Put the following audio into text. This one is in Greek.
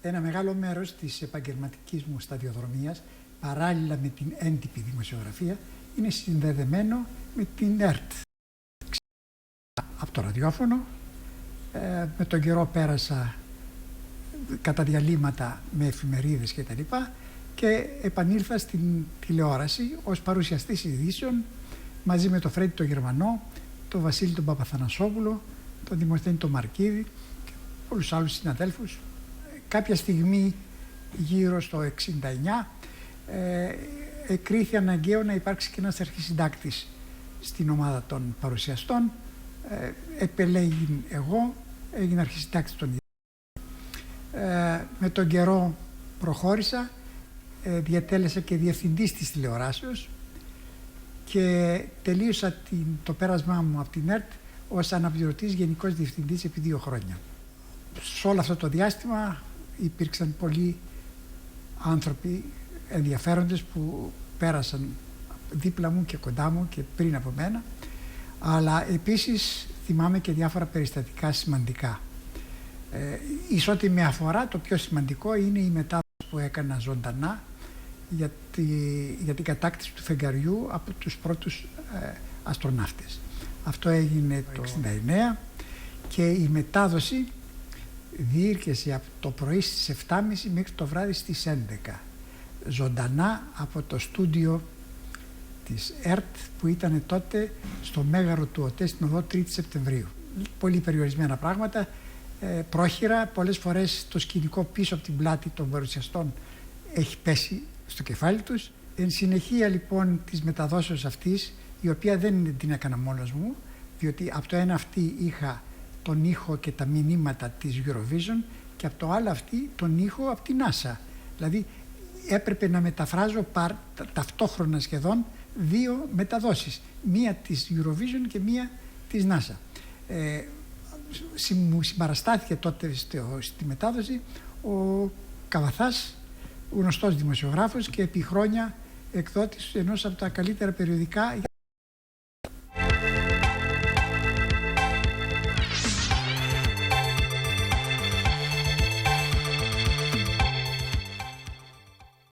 Ένα μεγάλο μέρος της επαγγελματικής μου σταδιοδρομίας, παράλληλα με την έντυπη δημοσιογραφία, είναι συνδεδεμένο με την ΕΡΤ. Από το ραδιόφωνο, με τον καιρό πέρασα κατά διαλύματα με εφημερίδες κτλ. Και επανήλθα στην τηλεόραση ως παρουσιαστής ειδήσεων μαζί με τον Φρέντι τον Γερμανό, τον Βασίλη τον Παπαθανασόπουλο, τον Δημοσθένη τον Μαρκίδη και πολλούς άλλους συναδέλφους. Κάποια στιγμή γύρω στο 1969 εκρίθη αναγκαίο να υπάρξει και ένας αρχισυντάκτης στην ομάδα των παρουσιαστών. Επελέγην εγώ, έγινα αρχισυντάκτης των με τον καιρό προχώρησα, διατέλεσα και διευθυντής της τηλεοράσεως και τελείωσα το πέρασμά μου από την ΕΡΤ ως αναπληρωτής γενικός διευθυντής επί 2 χρόνια. Σε όλο αυτό το διάστημα υπήρξαν πολλοί άνθρωποι ενδιαφέροντες που πέρασαν δίπλα μου και κοντά μου και πριν από μένα, αλλά επίσης θυμάμαι και διάφορα περιστατικά σημαντικά. Εις ό,τι με αφορά, το πιο σημαντικό είναι η μετάδοση που έκανα ζωντανά για την κατάκτηση του φεγγαριού από τους πρώτους αστροναύτες. Αυτό έγινε το 1969 και η μετάδοση διήρκεσε από το πρωί στις 7.30 μέχρι το βράδυ στις 11. Ζωντανά από το στούντιο της ΕΡΤ που ήταν τότε στο Μέγαρο του ΟΤΕ στην οδό 3η Σεπτεμβρίου. Πολύ περιορισμένα πράγματα, πρόχειρα, πολλές φορές το σκηνικό πίσω από την πλάτη των παρουσιαστών έχει πέσει στο κεφάλι τους. Εν συνεχεία λοιπόν της μεταδόσεως αυτής, η οποία δεν την έκανα μόνος μου, διότι από το ένα αυτή είχα τον ήχο και τα μηνύματα της Eurovision και από το άλλο αυτή τον ήχο από την NASA. Δηλαδή έπρεπε να μεταφράζω ταυτόχρονα σχεδόν 2 μεταδόσεις, μία της Eurovision και μία της NASA. Μου συμπαραστάθηκε τότε στη μετάδοση ο Καβαθάς, γνωστός δημοσιογράφος και επί χρόνια εκδότης ενός από τα καλύτερα περιοδικά